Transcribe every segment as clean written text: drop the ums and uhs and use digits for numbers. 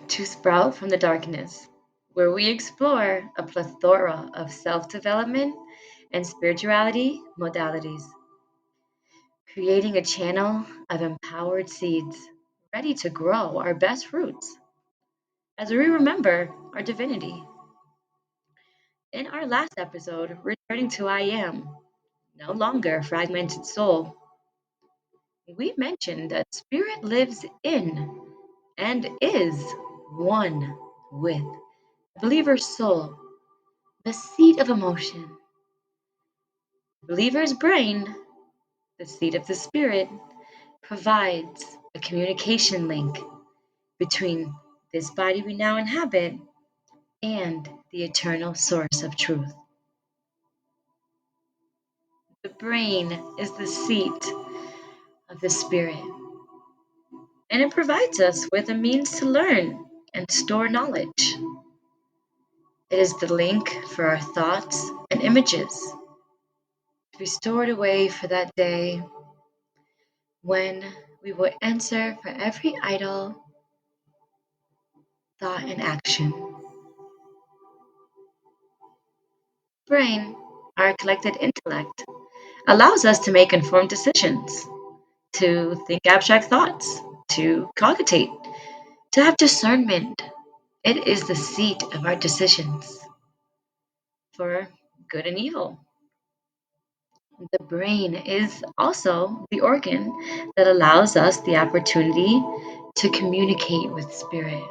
to sprout from the darkness, where we explore a plethora of self development and spirituality modalities, creating a channel of empowered seeds ready to grow our best fruits as we remember our divinity. In our last episode, returning to I Am, no longer a fragmented soul, we mentioned that spirit lives in and is one with the believer's soul, the seat of emotion. The believer's brain, the seat of the spirit, provides a communication link between this body we now inhabit and the eternal source of truth. The brain is the seat of the spirit, and it provides us with a means to learn and store knowledge. It is the link for our thoughts and images to be stored away for that day when we will answer for every idle thought and action. Brain, our collected intellect, allows us to make informed decisions, to think abstract thoughts, to cogitate, to have discernment. It is the seat of our decisions for good and evil. The brain is also the organ that allows us the opportunity to communicate with spirit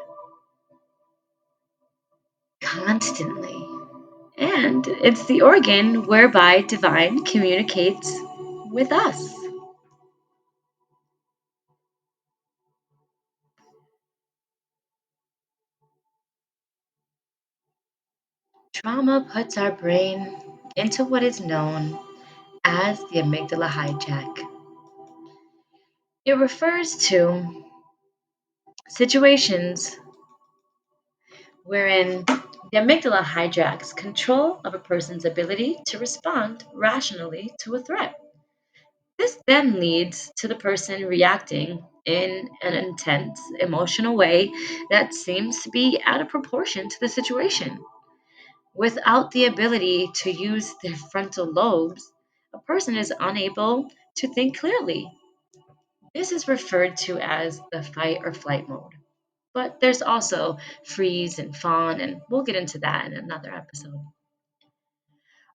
constantly. And it's the organ whereby divine communicates with us. Trauma puts our brain into what is known as the amygdala hijack. It refers to situations wherein the amygdala hijacks control of a person's ability to respond rationally to a threat. This then leads to the person reacting in an intense emotional way that seems to be out of proportion to the situation. Without the ability to use their frontal lobes, a person is unable to think clearly. This is referred to as the fight or flight mode. But there's also freeze and fawn, and we'll get into that in another episode.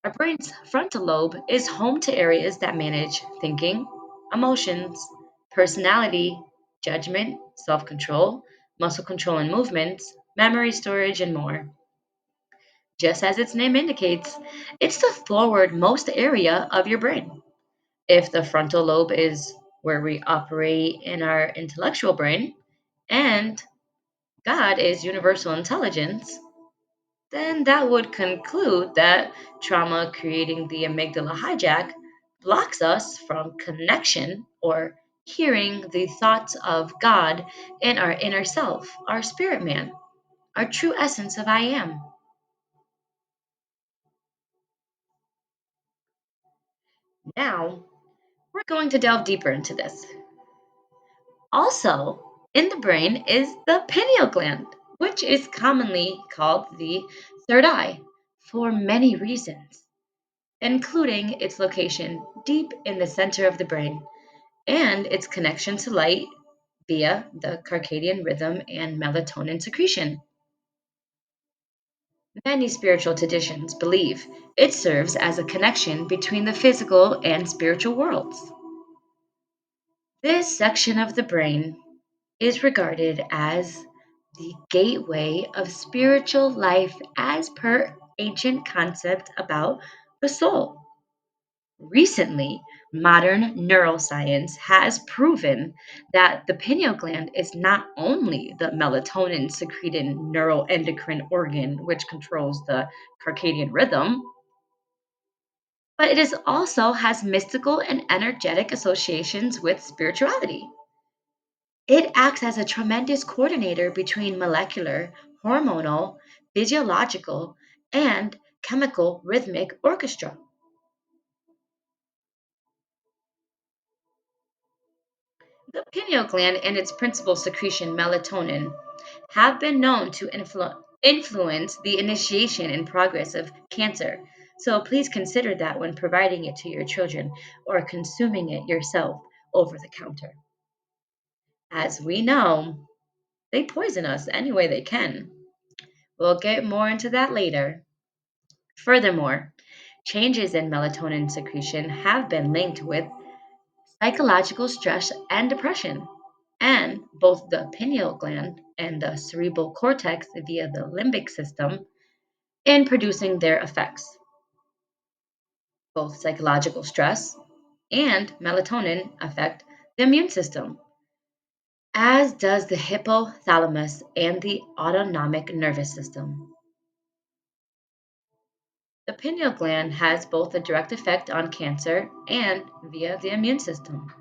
Our brain's frontal lobe is home to areas that manage thinking, emotions, personality, judgment, self control, muscle control and movements, memory storage, and more. Just as its name indicates, it's the forward-most area of your brain. If the frontal lobe is where we operate in our intellectual brain, and God is universal intelligence, then that would conclude that trauma creating the amygdala hijack blocks us from connection or hearing the thoughts of God in our inner self, our spirit man, our true essence of I am. Now, we're going to delve deeper into this. Also, in the brain is the pineal gland, which is commonly called the third eye for many reasons, including its location deep in the center of the brain and its connection to light via the circadian rhythm and melatonin secretion. Many spiritual traditions believe it serves as a connection between the physical and spiritual worlds. This section of the brain is regarded as the gateway of spiritual life as per ancient concept about the soul. Recently, modern neuroscience has proven that the pineal gland is not only the melatonin secreting neuroendocrine organ which controls the circadian rhythm, but it is also has mystical and energetic associations with spirituality. It acts as a tremendous coordinator between molecular, hormonal, physiological, and chemical rhythmic orchestra. The pineal gland and its principal secretion, melatonin, have been known to influence the initiation and progress of cancer. So please consider that when providing it to your children or consuming it yourself over the counter. As we know, they poison us any way they can. We'll get more into that later. Furthermore, changes in melatonin secretion have been linked with psychological stress and depression, and both the pineal gland and the cerebral cortex via the limbic system in producing their effects. Both psychological stress and melatonin affect the immune system, as does the hypothalamus and the autonomic nervous system. The pineal gland has both a direct effect on cancer and via the immune system.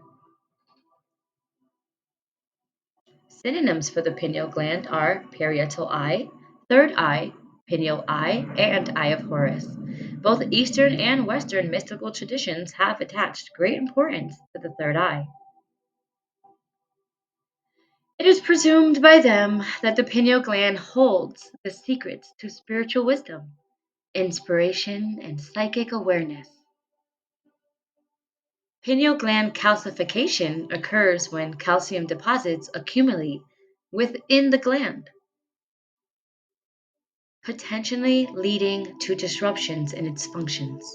Synonyms for the pineal gland are parietal eye, third eye, pineal eye, and eye of Horus. Both Eastern and Western mystical traditions have attached great importance to the third eye. It is presumed by them that the pineal gland holds the secrets to spiritual wisdom, inspiration, and psychic awareness. Pineal gland calcification occurs when calcium deposits accumulate within the gland, potentially leading to disruptions in its functions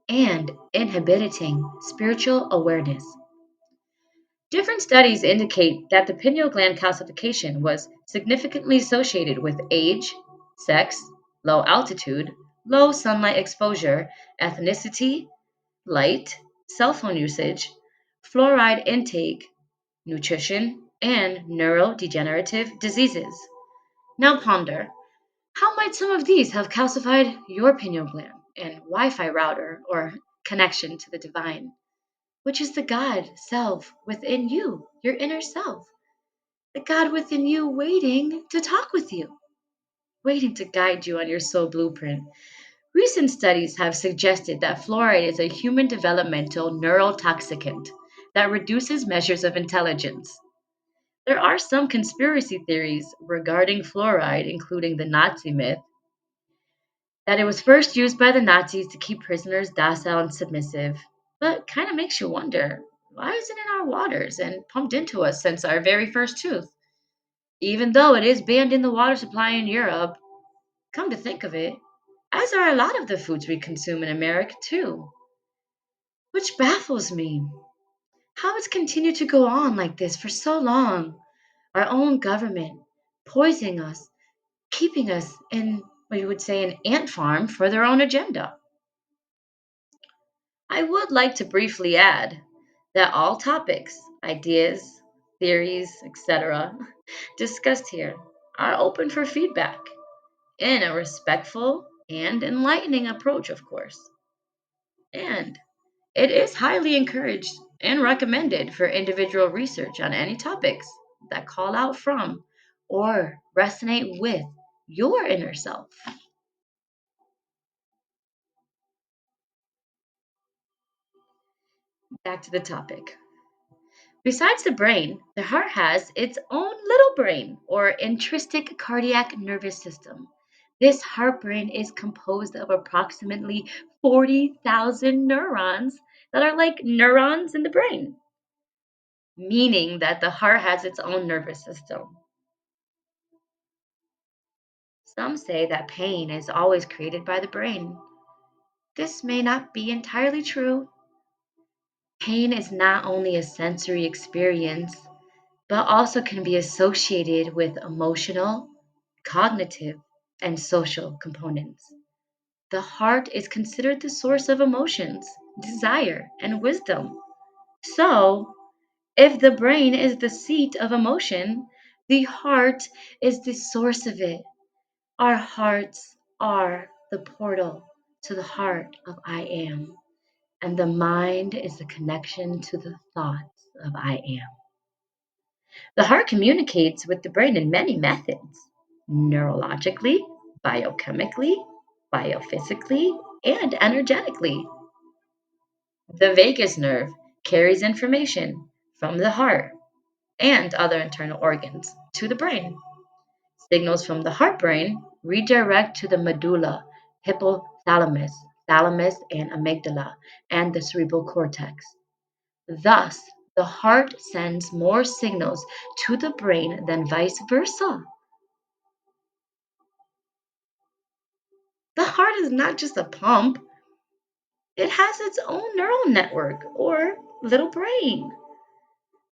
and inhibiting spiritual awareness. Different studies indicate that the pineal gland calcification was significantly associated with age, sex, low altitude, low sunlight exposure, ethnicity, light, cell phone usage, fluoride intake, nutrition, and neurodegenerative diseases. Now ponder, how might some of these have calcified your pineal gland and Wi Fi router or connection to the divine, which is the God self within you, your inner self, the God within you waiting to talk with you, waiting to guide you on your soul blueprint? Recent studies have suggested that fluoride is a human developmental neurotoxicant that reduces measures of intelligence. There are some conspiracy theories regarding fluoride, including the Nazi myth that it was first used by the Nazis to keep prisoners docile and submissive, but kind of makes you wonder, why is it in our waters and pumped into us since our very first tooth? Even though it is banned in the water supply in Europe, come to think of it, as are a lot of the foods we consume in America too. Which baffles me. How it's continued to go on like this for so long. Our own government poisoning us, keeping us in what you would say an ant farm for their own agenda. I would like to briefly add that all topics, ideas, theories, etc., discussed here are open for feedback in a respectful and enlightening approach, of course. And it is highly encouraged and recommended for individual research on any topics that call out from or resonate with your inner self. Back to the topic. Besides the brain, the heart has its own little brain or intrinsic cardiac nervous system. This heart brain is composed of approximately 40,000 neurons that are like neurons in the brain, meaning that the heart has its own nervous system. Some say that pain is always created by the brain. This may not be entirely true. Pain is not only a sensory experience, but also can be associated with emotional, cognitive, and social components. The heart is considered the source of emotions, desire, and wisdom. So, if the brain is the seat of emotion, the heart is the source of it. Our hearts are the portal to the heart of I am, and the mind is the connection to the thoughts of I am. The heart communicates with the brain in many methods: neurologically, biochemically, biophysically, and energetically. The vagus nerve carries information from the heart and other internal organs to the brain. Signals from the heart brain redirect to the medulla, hypothalamus, thalamus, and amygdala, and the cerebral cortex. Thus, the heart sends more signals to the brain than vice versa. The heart is not just a pump, it has its own neural network or little brain.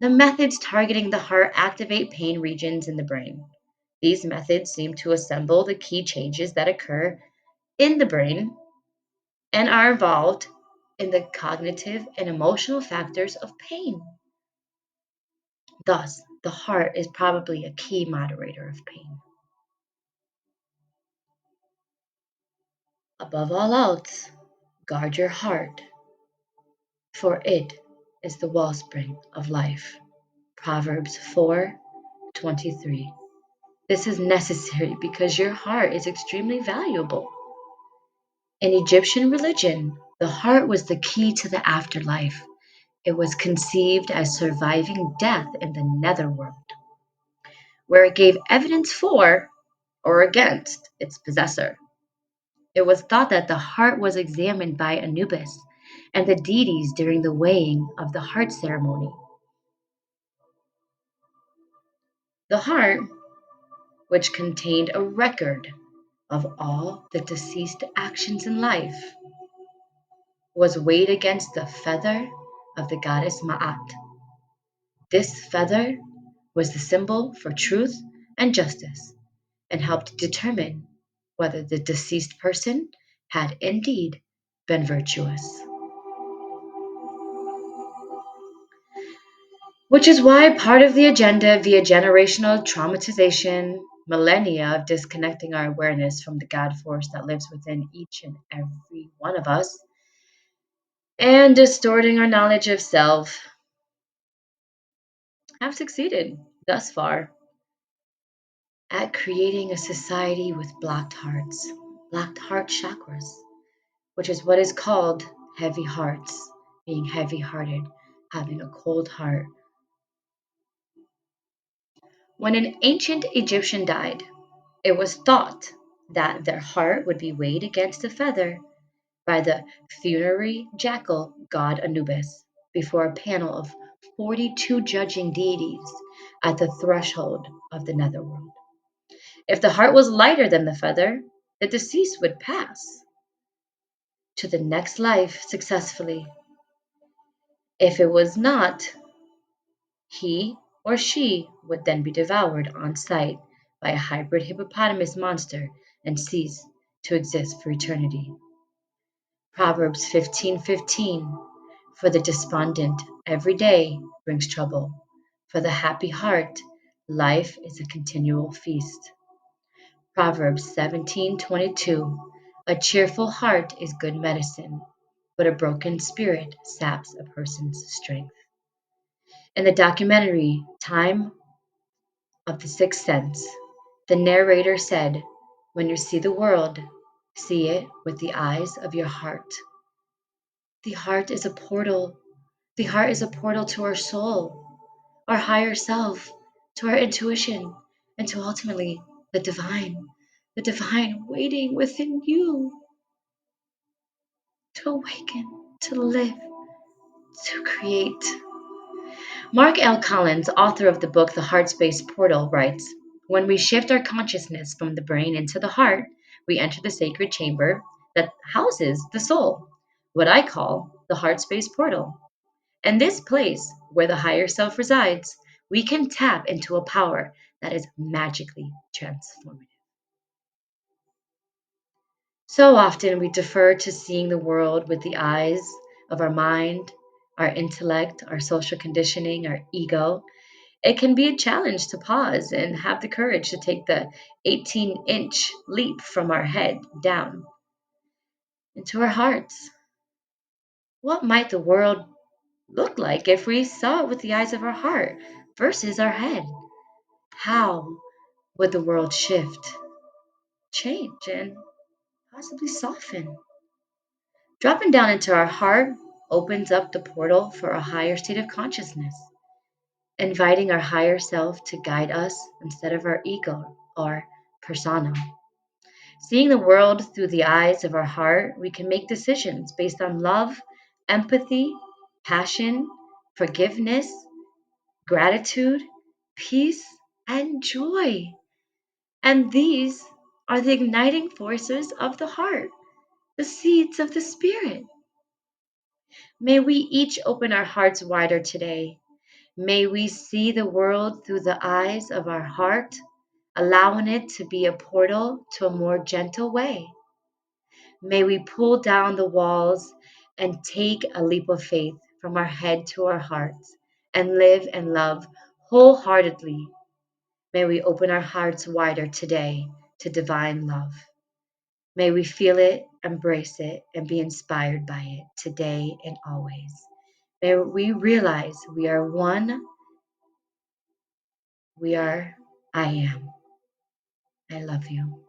The methods targeting the heart activate pain regions in the brain. These methods seem to assemble the key changes that occur in the brain and are involved in the cognitive and emotional factors of pain. Thus, the heart is probably a key moderator of pain. Above all else, guard your heart, for it is the wellspring of life. Proverbs 4:23. This is necessary because your heart is extremely valuable. In Egyptian religion, the heart was the key to the afterlife. It was conceived as surviving death in the netherworld, where it gave evidence for or against its possessor. It was thought that the heart was examined by Anubis and the deities during the weighing of the heart ceremony. The heart, which contained a record of all the deceased actions in life, was weighed against the feather of the goddess Ma'at. This feather was the symbol for truth and justice and helped determine whether the deceased person had indeed been virtuous. Which is why part of the agenda via generational traumatization, millennia of disconnecting our awareness from the God force that lives within each and every one of us, and distorting our knowledge of self, have succeeded thus far at creating a society with blocked hearts, blocked heart chakras, which is what is called heavy hearts, being heavy hearted, having a cold heart. When an ancient Egyptian died, it was thought that their heart would be weighed against a feather by the funerary jackal god Anubis before a panel of 42 judging deities at the threshold of the netherworld. If the heart was lighter than the feather, the deceased would pass to the next life successfully. If it was not, he or she would then be devoured on sight by a hybrid hippopotamus monster and cease to exist for eternity. Proverbs 15:15. For the despondent, every day brings trouble. For the happy heart, life is a continual feast. Proverbs 17:22. A cheerful heart is good medicine, but a broken spirit saps a person's strength. In the documentary Time of the Sixth Sense, the narrator said, when you see the world, see it with the eyes of your heart. The heart is a portal. The heart is a portal to our soul, our higher self, to our intuition, and to ultimately the divine waiting within you to awaken, to live, to create. Mark L. Collins, author of the book The Heart Space Portal, writes, when we shift our consciousness from the brain into the heart, we enter the sacred chamber that houses the soul, what I call the heart space portal. In this place, where the higher self resides, we can tap into a power that is magically transformative. So often we defer to seeing the world with the eyes of our mind, our intellect, our social conditioning, our ego. It can be a challenge to pause and have the courage to take the 18-inch leap from our head down into our hearts. What might the world look like if we saw it with the eyes of our heart versus our head? How would the world shift, change, and possibly soften? Dropping down into our heart opens up the portal for a higher state of consciousness. inviting our higher self to guide us instead of our ego or persona. Seeing the world through the eyes of our heart, we can make decisions based on love, empathy, passion, forgiveness, gratitude, peace, and joy. And these are the igniting forces of the heart, the seeds of the spirit. May we each open our hearts wider today. May we see the world through the eyes of our heart, allowing it to be a portal to a more gentle way. May we pull down the walls and take a leap of faith from our head to our hearts and live and love wholeheartedly. May we open our hearts wider today to divine love. May we feel it, embrace it, and be inspired by it today and always. May we realize we are one, we are I am. I love you.